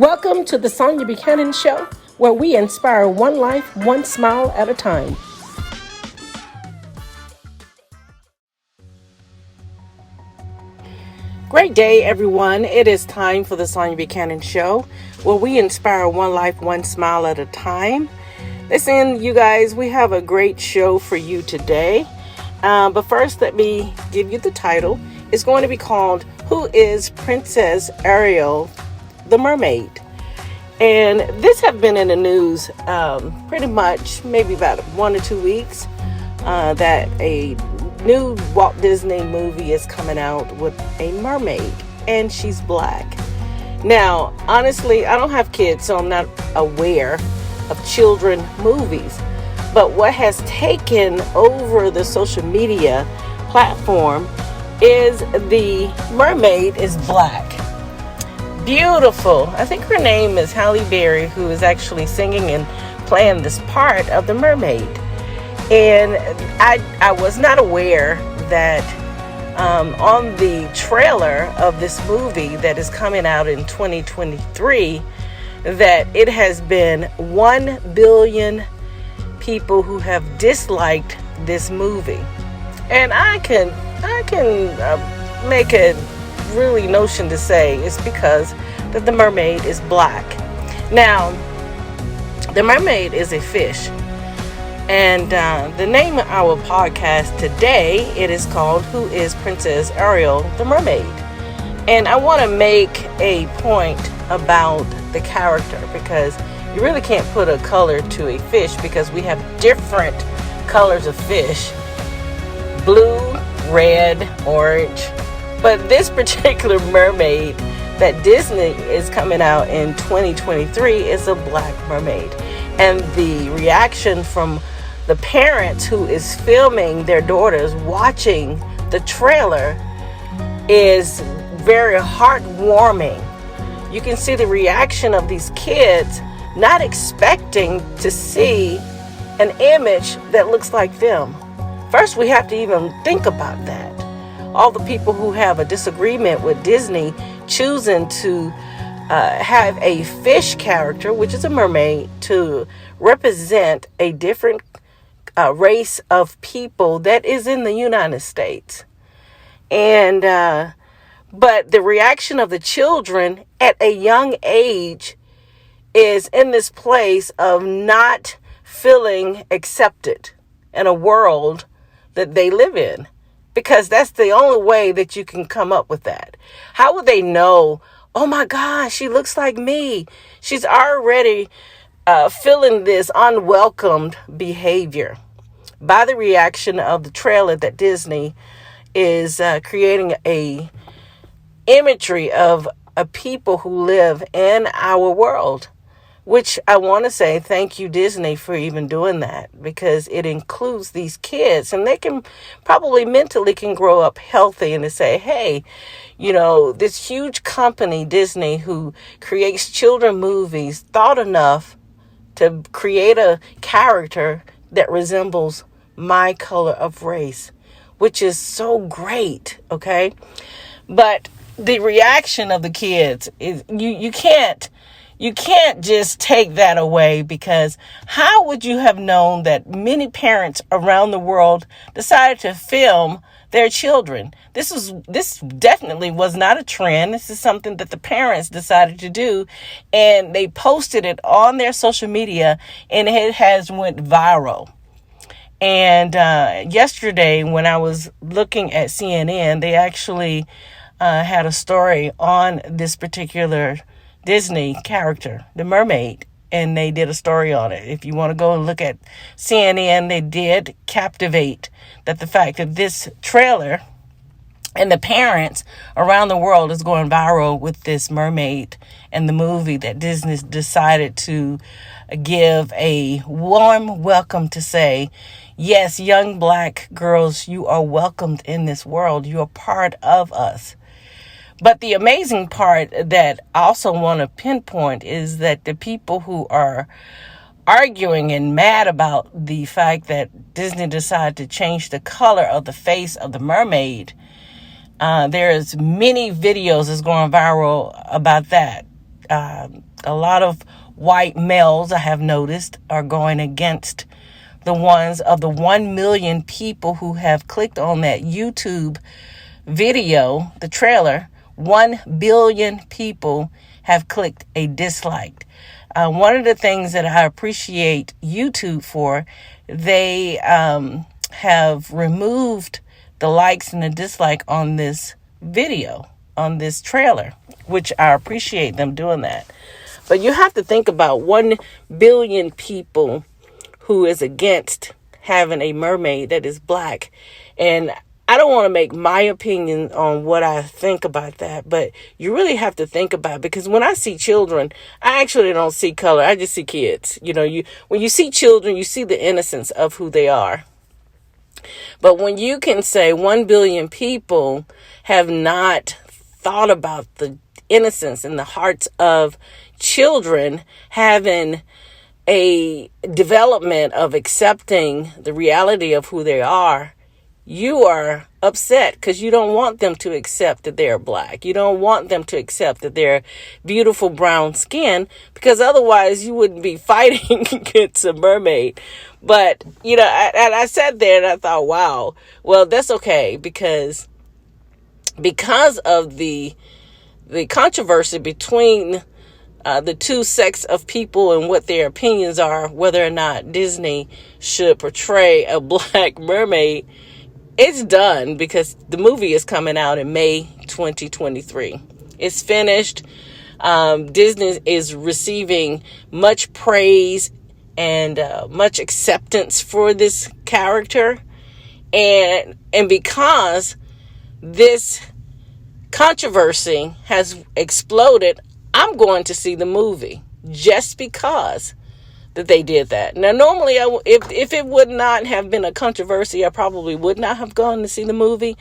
Welcome to the Sonia Buchanan Show, where we inspire one life, one smile at a time. Great day, everyone. It is time for the Sonia Buchanan Show, where we inspire one life, one smile at a time. Listen, you guys, we have a great show for you today. But first, let me give you the title. It's going to be called, Who is Princess Ariel, the Mermaid? And this has been in the news pretty much maybe about 1 or 2 weeks that a new Walt Disney movie is coming out with a mermaid, and she's black. Now, honestly, I don't have kids, so I'm not aware of children movies. But what has taken over the social media platform is the mermaid is black. Beautiful. I think her name is Halle Berry, who is actually singing and playing this part of the mermaid. And I was not aware that on the trailer of this movie that is coming out in 2023, that it has been 1 billion people who have disliked this movie. And I can make a really notion to say it's because that the mermaid is black. Now, the mermaid is a fish. And the name of our podcast today, it is called Who is Princess Ariel, the Mermaid? And I want to make a point about the character, because you really can't put a color to a fish, because we have different colors of fish: blue, red, orange. But this particular mermaid that Disney is coming out in 2023 is a black mermaid. And the reaction from the parents who is filming their daughters watching the trailer is very heartwarming. You can see the reaction of these kids not expecting to see an image that looks like them. First, we have to even think about that. All the people who have a disagreement with Disney choosing to have a fish character, which is a mermaid, to represent a different race of people that is in the United States. And but the reaction of the children at a young age is in this place of not feeling accepted in a world that they live in, because that's the only way that you can come up with that. How would they know, oh my gosh, she looks like me? She's already feeling this unwelcomed behavior by the reaction of the trailer that Disney is creating a imagery of a people who live in our world, which I want to say thank you, Disney, for even doing that, because it includes these kids, and they can probably mentally can grow up healthy and to say, hey, you know, this huge company, Disney, who creates children movies, thought enough to create a character that resembles my color of race, which is so great, okay? But the reaction of the kids is you can't just take that away, because how would you have known that many parents around the world decided to film their children? This definitely was not a trend. This is something that the parents decided to do, and they posted it on their social media, and it has went viral. And yesterday, when I was looking at CNN, they actually had a story on this particular Disney character, the mermaid, and they did a story on it. If you want to go and look at CNN, they did captivate that the fact that this trailer and the parents around the world is going viral with this mermaid and the movie that Disney decided to give a warm welcome to say, yes, young black girls, you are welcomed in this world. You are part of us. But the amazing part that I also want to pinpoint is that the people who are arguing and mad about the fact that Disney decided to change the color of the face of the mermaid, there's many videos that's going viral about that. A lot of white males, I have noticed, are going against the ones of the 1 million people who have clicked on that YouTube video, the trailer. 1 billion people have clicked a dislike. One of the things that I appreciate YouTube for, they have removed the likes and the dislike on this video, on this trailer, which I appreciate them doing that. But you have to think about 1 billion people who is against having a mermaid that is black. And I don't want to make my opinion on what I think about that, but you really have to think about it, because when I see children, I actually don't see color. I just see kids. When you see children, you see the innocence of who they are. But when you can say 1 billion people have not thought about the innocence in the hearts of children having a development of accepting the reality of who they are, you are upset because you don't want them to accept that they're black. You don't want them to accept that they're beautiful brown skin, because otherwise you wouldn't be fighting against a mermaid. But, I sat there and I thought, wow, well, that's okay, because of the controversy between the two sects of people and what their opinions are, whether or not Disney should portray a black mermaid, it's done, because the movie is coming out in May 2023. It's finished. Disney is receiving much praise and much acceptance for this character. And because this controversy has exploded, I'm going to see the movie just because that they did that. Now, normally, if it would not have been a controversy, I probably would not have gone to see the movie.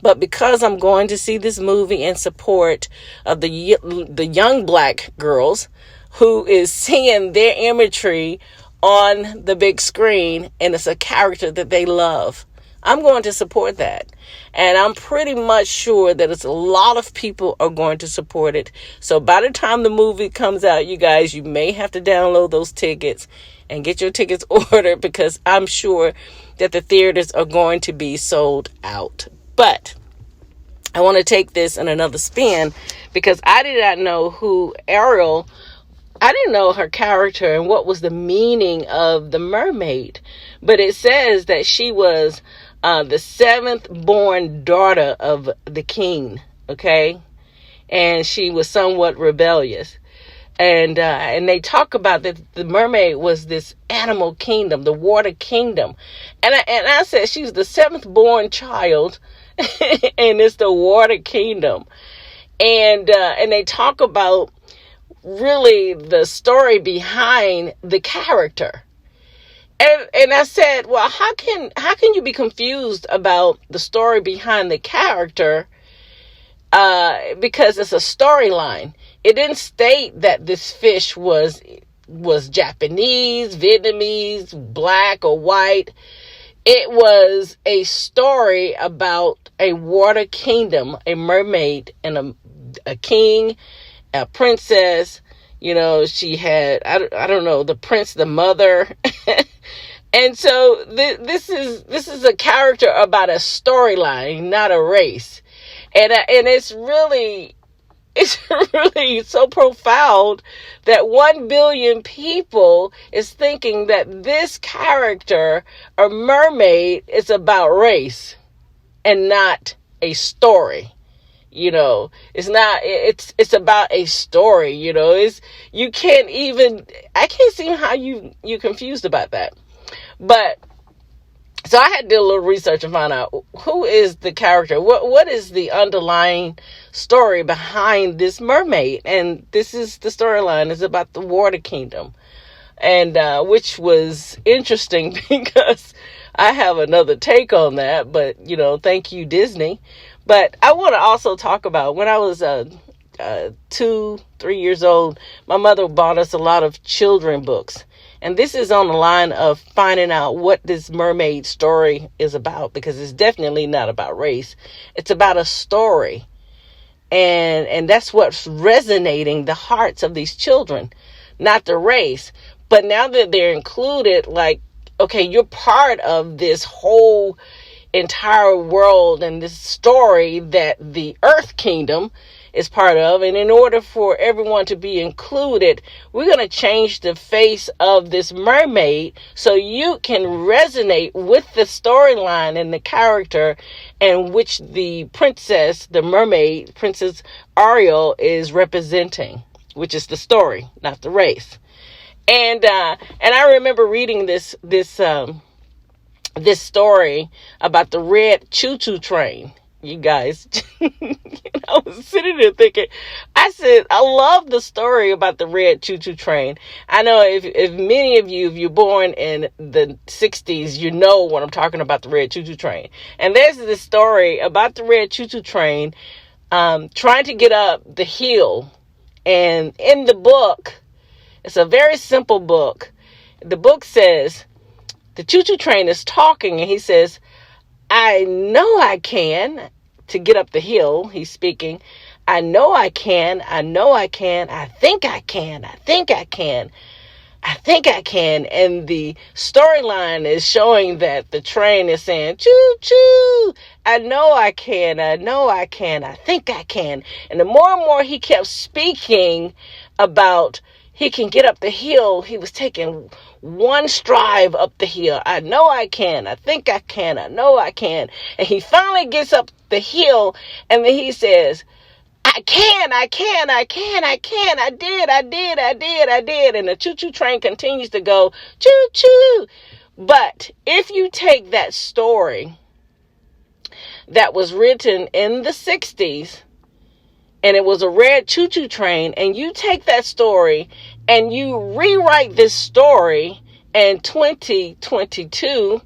But because I'm going to see this movie in support of the young black girls who is seeing their imagery on the big screen, and it's a character that they love, I'm going to support that. And I'm pretty much sure that it's a lot of people are going to support it. So by the time the movie comes out, you guys, you may have to download those tickets and get your tickets ordered, because I'm sure that the theaters are going to be sold out. But I want to take this in another spin, because I did not know who Ariel, I didn't know her character and what was the meaning of the mermaid. But it says that she was the 7th born daughter of the king, okay? And she was somewhat rebellious. And they talk about that the mermaid was this animal kingdom, the water kingdom. And I said she was the 7th born child, and it's the water kingdom. And they talk about really the story behind the character. And I said, well, how can you be confused about the story behind the character? Because it's a storyline. It didn't state that this fish was Japanese, Vietnamese, black or white. It was a story about a water kingdom, a mermaid, and a king, a princess. She had, I don't know, the prince, the mother. And so this is a character about a storyline, not a race. And it's really so profound that 1 billion people is thinking that this character, a mermaid, is about race and not a story. It's not, it's about a story, I can't see how you confused about that. But so I had to do a little research and find out who is the character, what is the underlying story behind this mermaid. And this is the storyline, is about the water kingdom, and which was interesting because I have another take on that, but thank you, Disney. But I want to also talk about when I was 2-3 years old, my mother bought us a lot of children books. And this is on the line of finding out what this mermaid story is about, because it's definitely not about race. It's about a story. And that's what's resonating the hearts of these children, not the race. But now that they're included, like, okay, you're part of this whole entire world and this story that the Earth Kingdom is part of. And in order for everyone to be included, we're going to change the face of this mermaid so you can resonate with the storyline and the character in which the princess, the mermaid, Princess Ariel, is representing, which is the story, not the race. And I remember reading this story about the red choo-choo train. You guys, I was sitting there thinking, I said, I love the story about the red choo-choo train. I know if many of you, if you're born in the 60s, you know what I'm talking about, the red choo-choo train. And there's this story about the red choo-choo train trying to get up the hill. And in the book, it's a very simple book. The book says, the choo-choo train is talking, and he says, I know I can, to get up the hill. He's speaking. I know I can. I know I can. I think I can. I think I can. I think I can. And the storyline is showing that the train is saying, choo choo. I know I can. I know I can. I think I can. And the more and more he kept speaking about he can get up the hill, he was taking one stride up the hill. I know I can. I think I can. I know I can. And he finally gets up the hill, and then he says, I can. I can. I can. I can. I did. I did. I did. I did. And the choo-choo train continues to go, choo-choo. But if you take that story that was written in the 60s, and it was a red choo-choo train, and you take that story and you rewrite this story in 2022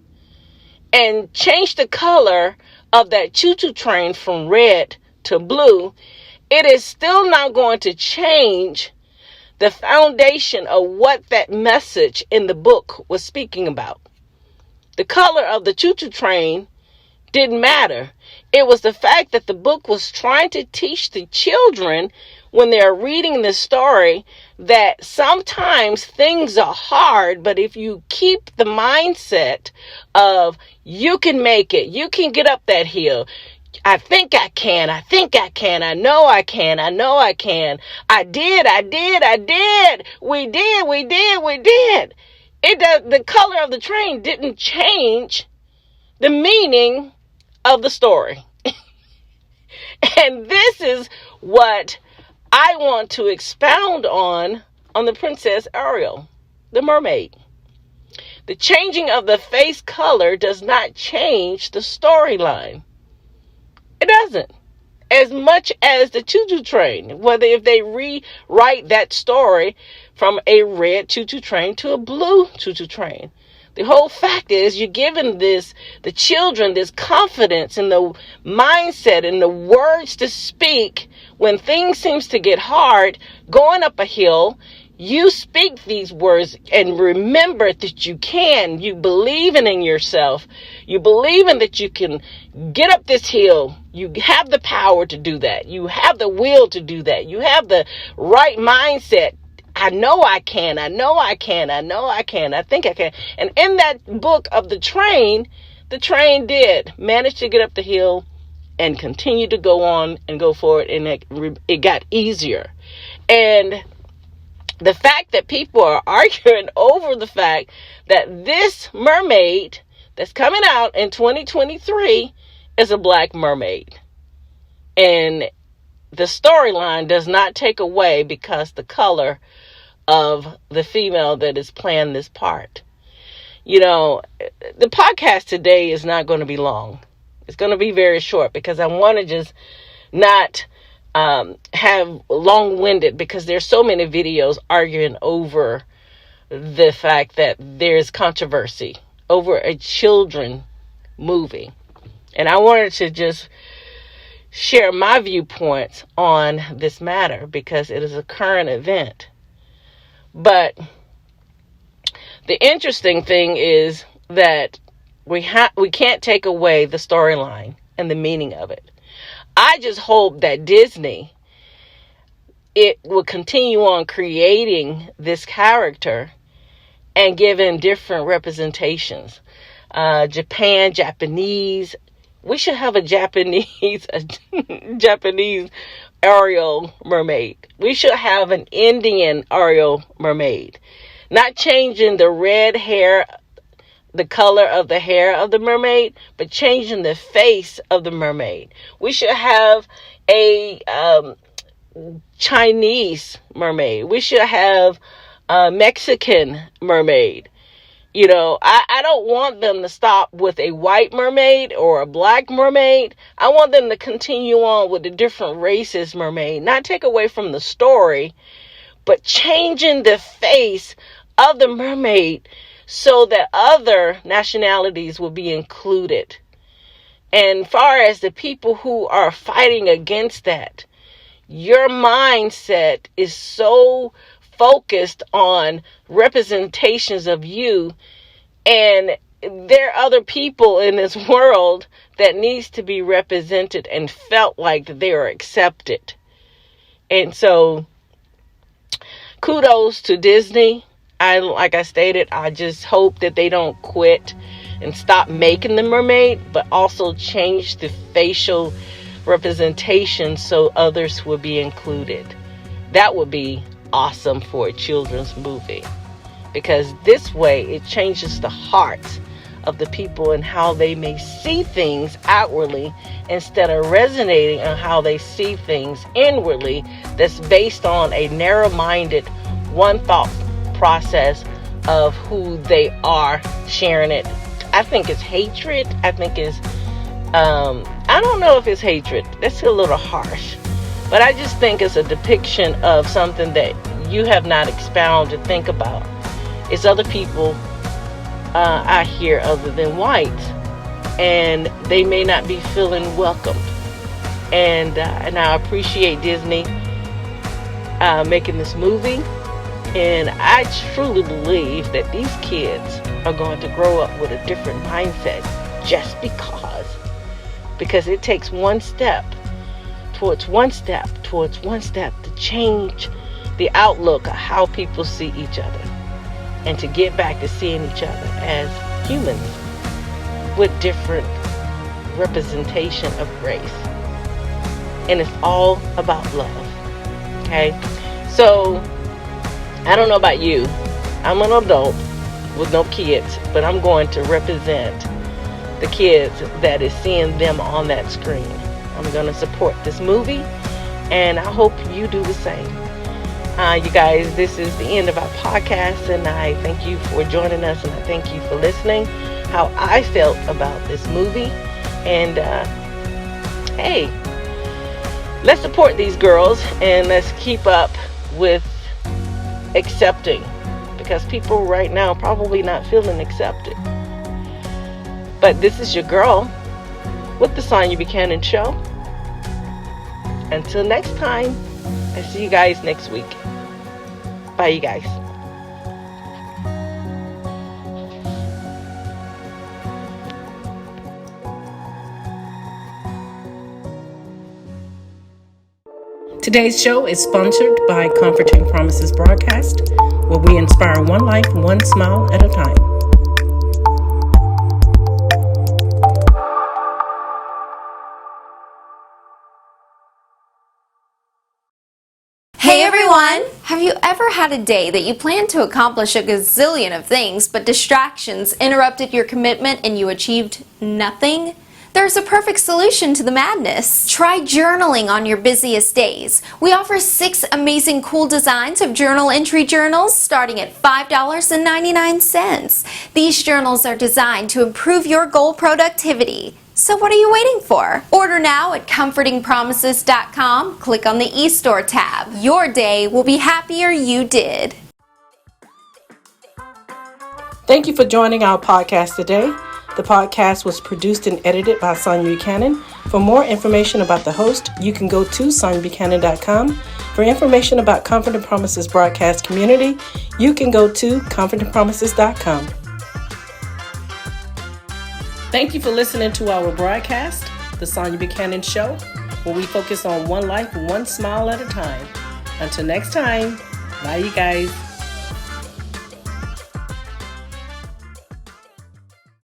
and change the color of that choo-choo train from red to blue, it is still not going to change the foundation of what that message in the book was speaking about. The color of the choo-choo train didn't matter. It was the fact that the book was trying to teach the children when they're reading the story that sometimes things are hard, but if you keep the mindset of you can make it, you can get up that hill. I think I can. I think I can. I know I can. I know I can. I did. I did. I did. We did. We did. We did. The color of the train didn't change the meaning of the story. And this is what I want to expound on the Princess Ariel, the mermaid. The changing of the face color does not change the storyline. It doesn't. As much as the choo-choo train, whether if they rewrite that story from a red choo-choo train to a blue choo-choo train. The whole fact is you're giving the children this confidence in the mindset and the words to speak when things seems to get hard, going up a hill. You speak these words and remember that you can. You believe in yourself. You believe in that you can get up this hill. You have the power to do that. You have the will to do that. You have the right mindset. I know I can. I know I can. I know I can. I think I can. And in that book of the train did manage to get up the hill and continue to go on and go forward. And it got easier. And the fact that people are arguing over the fact that this mermaid that's coming out in 2023 is a black mermaid. And the storyline does not take away because the color of the female that is playing this part. You know, the podcast today is not going to be long. It's going to be very short because I want to just not have long-winded, because there's so many videos arguing over the fact that there's controversy over a children movie. And I wanted to just share my viewpoints on this matter because it is a current event. But the interesting thing is that we can't take away the storyline and the meaning of it. I just hope that Disney, it will continue on creating this character and giving different representations. Japanese. We should have a Japanese Ariel mermaid. We should have an Indian Ariel mermaid. Not changing the red hair, the color of the hair of the mermaid, but changing the face of the mermaid. We should have a Chinese mermaid. We should have a Mexican mermaid. You know, I don't want them to stop with a white mermaid or a black mermaid. I want them to continue on with the different races mermaid. Not take away from the story, but changing the face of the mermaid so that other nationalities will be included. And far as the people who are fighting against that, your mindset is so focused on representations of you, and there are other people in this world that needs to be represented and felt like they are accepted. And so kudos to Disney. Like I stated, I just hope that they don't quit and stop making the mermaid, but also change the facial representation so others will be included. That would be awesome for a children's movie, because this way it changes the hearts of the people and how they may see things outwardly instead of resonating on how they see things inwardly, that's based on a narrow-minded one thought process of who they are sharing it. I think it's hatred. I think it's I don't know if it's hatred. That's a little harsh. But I just think it's a depiction of something that you have not expounded to think about. It's other people out here other than white, and they may not be feeling welcomed. And I appreciate Disney making this movie. And I truly believe that these kids are going to grow up with a different mindset just because it takes one step towards one step to change the outlook of how people see each other, and to get back to seeing each other as humans with different representation of race. And it's all about love. Okay? So, I don't know about you. I'm an adult with no kids, but I'm going to represent the kids that is seeing them on that screen. I'm going to support this movie, and I hope you do the same. You guys, this is the end of our podcast, and I thank you for joining us, and I thank you for listening how I felt about this movie. And hey, let's support these girls, and let's keep up with accepting, because people right now probably not feeling accepted. But this is your girl with the Sonya Buchanan Show. Until next time, I see you guys next week. Bye, you guys. Today's show is sponsored by Comforting Promises Broadcast, where we inspire one life, one smile at a time. Hey everyone! Have you ever had a day that you planned to accomplish a gazillion of things, but distractions interrupted your commitment and you achieved nothing? There's a perfect solution to the madness. Try journaling on your busiest days. We offer 6 amazing cool designs of journal entry journals starting at $5.99. These journals are designed to improve your goal productivity. So what are you waiting for? Order now at comfortingpromises.com. Click on the eStore tab. Your day will be happier you did. Thank you for joining our podcast today. The podcast was produced and edited by Sonya Buchanan. For more information about the host, you can go to sonyabuchanan.com. For information about Comforting Promises broadcast community, you can go to comfortingpromises.com. Thank you for listening to our broadcast, The Sonya Buchanan Show. where we focus on one life, one smile at a time. Until next time, bye you guys.